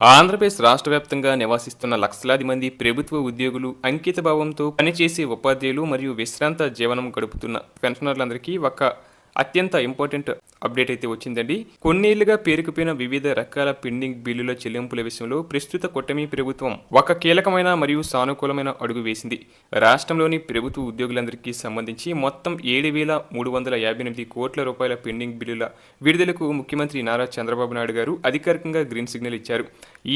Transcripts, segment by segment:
ఆంధ్రప్రదేశ్ రాష్ట్ర వ్యాప్తంగా నివాసిస్తున్న లక్షలాది మంది ప్రభుత్వ ఉద్యోగులు అంకితభావంతో పనిచేసే ఉపాధ్యాయులు మరియు విశ్రాంత జీవనం గడుపుతున్న పెన్షనర్లందరికీ ఒక అత్యంత ఇంపార్టెంట్ అప్డేట్ అయితే వచ్చిందండి. కొన్నేళ్లుగా పేరుకుపోయిన వివిధ రకాల పెండింగ్ బిల్లుల చెల్లింపుల విషయంలో ప్రస్తుత కూటమి ప్రభుత్వం ఒక కీలకమైన మరియు సానుకూలమైన అడుగు వేసింది. రాష్ట్రంలోని ప్రభుత్వ ఉద్యోగులందరికీ సంబంధించి మొత్తం 7,358 కోట్ల రూపాయల పెండింగ్ బిల్లుల విడుదలకు ముఖ్యమంత్రి నారా చంద్రబాబు నాయుడు గారు అధికారికంగా గ్రీన్ సిగ్నల్ ఇచ్చారు.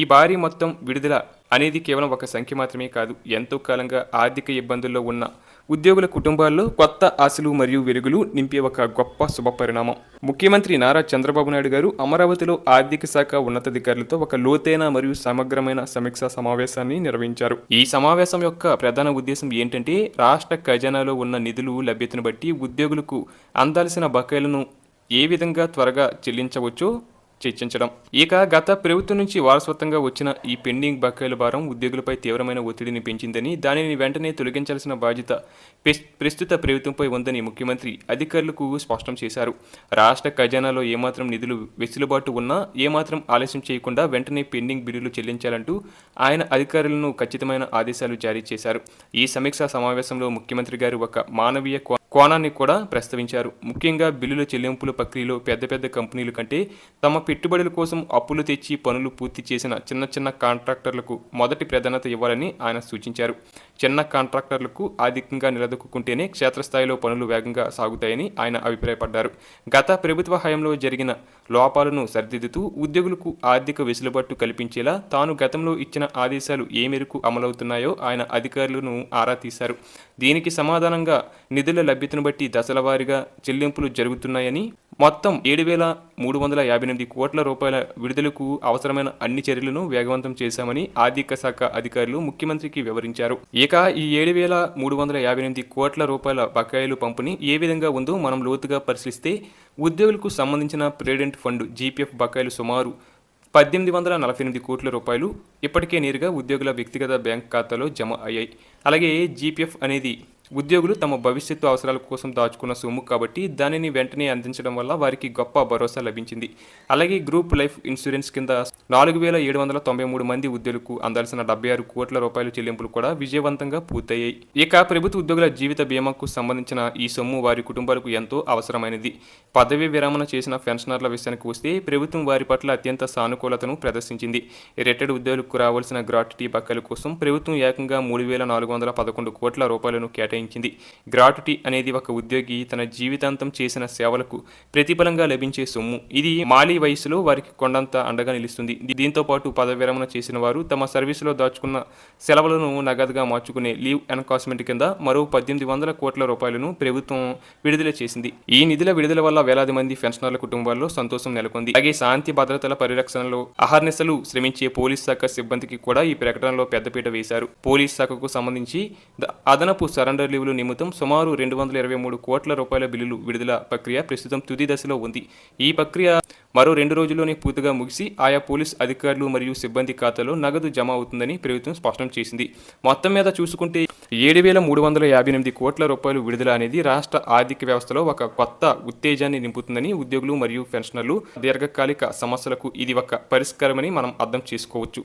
ఈ భారీ మొత్తం విడుదల అనేది కేవలం ఒక సంఖ్య మాత్రమే కాదు, ఎంతో కాలంగా ఆర్థిక ఇబ్బందుల్లో ఉన్న ఉద్యోగుల కుటుంబాల్లో కొత్త ఆశలు మరియు వెలుగులు నింపే ఒక గొప్ప శుభపరిణామం. ముఖ్యమంత్రి నారా చంద్రబాబు నాయుడు గారు అమరావతిలో ఆర్థిక శాఖ ఉన్నతాధికారులతో ఒక లోతైన మరియు సమగ్రమైన సమీక్షా సమావేశాన్ని నిర్వహించారు. ఈ సమావేశం యొక్క ప్రధాన ఉద్దేశం ఏంటంటే, రాష్ట్ర ఖజానాలో ఉన్న నిధులు లభ్యతను బట్టి ఉద్యోగులకు అందాల్సిన బకాయిలను ఏ విధంగా త్వరగా చెల్లించవచ్చో చర్చించడం. ఇక గత ప్రభుత్వం నుంచి వారసత్వంగా వచ్చిన ఈ పెండింగ్ బకాయిల భారం ఉద్యోగులపై తీవ్రమైన ఒత్తిడిని పెంచిందని, దానిని వెంటనే తొలగించాల్సిన బాధ్యత ప్రస్తుత ప్రభుత్వంపై ఉందని ముఖ్యమంత్రి అధికారులకు స్పష్టం చేశారు. రాష్ట్ర ఖజానాలో ఏమాత్రం నిధులు వెసులుబాటు ఉన్నా ఏమాత్రం ఆలస్యం చేయకుండా వెంటనే పెండింగ్ బిల్లులు చెల్లించాలంటూ ఆయన అధికారులను ఖచ్చితమైన ఆదేశాలు జారీ చేశారు. ఈ సమీక్షా సమావేశంలో ముఖ్యమంత్రి గారు ఒక మానవీయ కోణాన్ని కూడా ప్రస్తావించారు. ముఖ్యంగా బిల్లుల చెల్లింపుల ప్రక్రియలో పెద్ద కంపెనీల కంటే తమ పెట్టుబడుల కోసం అప్పులు తెచ్చి పనులు పూర్తి చేసిన చిన్న కాంట్రాక్టర్లకు మొదటి ప్రాధాన్యత ఇవ్వాలని ఆయన సూచించారు. చిన్న కాంట్రాక్టర్లకు ఆర్థికంగా నిలదొక్కుంటేనే క్షేత్రస్థాయిలో పనులు వేగంగా సాగుతాయని ఆయన అభిప్రాయపడ్డారు. గత ప్రభుత్వ హయాంలో జరిగిన లోపాలను సరిదిద్దుతూ ఉద్యోగులకు ఆర్థిక వెసులుబాటు కల్పించేలా తాను గతంలో ఇచ్చిన ఆదేశాలు ఏ మేరకు అమలవుతున్నాయో ఆయన అధికారులను ఆరా తీశారు. దీనికి సమాధానంగా నిధుల లభ్యతను బట్టి దశల వారీగా చెల్లింపులు జరుగుతున్నాయని, మొత్తం 7,358 కోట్ల రూపాయల విడుదలకు అవసరమైన అన్ని చర్యలను వేగవంతం చేశామని ఆర్థిక శాఖ అధికారులు ముఖ్యమంత్రికి వివరించారు. ఇక ఈ 7,358 కోట్ల రూపాయల బకాయిలు పంపిణీ ఏ విధంగా ఉందో మనం లోతుగా పరిశీలిస్తే, ఉద్యోగులకు సంబంధించిన ప్రావిడెంట్ ఫండ్ జీపీఎఫ్ బకాయిలు సుమారు 1,848 కోట్ల రూపాయలు ఇప్పటికే నేరుగా ఉద్యోగుల వ్యక్తిగత బ్యాంక్ ఖాతాలో జమ అయ్యాయి. అలాగే జీపీఎఫ్ అనేది ఉద్యోగులు తమ భవిష్యత్తు అవసరాల కోసం దాచుకున్న సొమ్ము కాబట్టి దానిని వెంటనే అందించడం వల్ల వారికి గొప్ప భరోసా లభించింది. అలాగే గ్రూప్ లైఫ్ ఇన్సూరెన్స్ కింద 4,793 మంది ఉద్యోగులకు అందాల్సిన 76 కోట్ల రూపాయల చెల్లింపులు కూడా విజయవంతంగా పూర్తయ్యాయి. ఇక ప్రభుత్వ ఉద్యోగుల జీవిత బీమాకు సంబంధించిన ఈ సొమ్ము వారి కుటుంబాలకు ఎంతో అవసరమైనది. పదవీ విరమణ చేసిన పెన్షనర్ల విషయానికి వస్తే ప్రభుత్వం వారి పట్ల అత్యంత సానుకూలతను ప్రదర్శించింది. రిటైర్డ్ ఉద్యోగులకు రావాల్సిన గ్రాట్యుటీ బకాయిల కోసం ప్రభుత్వం ఏకంగా 3,411 కోట్ల రూపాయలను కేటాయించింది. గ్రాట్యుటీ అనేది ఒక ఉద్యోగి తన జీవితాంతం చేసిన సేవలకు ప్రతిఫలంగా లభించే సొమ్ము. ఇది మాలీ వయసులో వారికి కొండంత అండగా నిలుస్తుంది. దీంతో పాటు పదవి విరమణ చేసిన వారు తమ సర్వీసులో దాచుకున్న సెలవులను నగదుగా మార్చుకునే లీవ్ ఎన్కాస్మెంట్ కింద మరో 1,800 కోట్ల రూపాయలను ప్రభుత్వం విడుదల చేసింది. ఈ నిధుల విడుదల వల్ల వేలాది మంది పెన్షనర్ల కుటుంబాల్లో సంతోషం నెలకొంది. అలాగే శాంతి భద్రతల పరిరక్షణలో అహర్నిశలు శ్రమించే పోలీస్ శాఖ సిబ్బందికి కూడా ఈ ప్రకటనలో పెద్దపీట వేశారు. పోలీస్ శాఖకు సంబంధించి అదనపు సరెండర్ లీవుల నిమిత్తం సుమారు 223 కోట్ల రూపాయల బిల్లులు విడుదల ప్రక్రియ ప్రస్తుతం తుది దశలో ఉంది. ఈ ప్రక్రియ మరో 2 రోజుల్లోనే పూర్తిగా ముగిసి ఆయా పోలీస్ అధికారులు మరియు సిబ్బంది ఖాతాలో నగదు జమ అవుతుందని ప్రభుత్వం స్పష్టం చేసింది. మొత్తం మీద చూసుకుంటే 7,358 కోట్ల రూపాయలు విడుదల అనేది రాష్ట్ర ఆర్థిక వ్యవస్థలో ఒక కొత్త ఉత్తేజాన్ని నింపుతుందని ఉద్యోగులు మరియు పెన్షనర్లు దీర్ఘకాలిక సమస్యలకు ఇది ఒక పరిష్కారమని మనం అర్థం చేసుకోవచ్చు.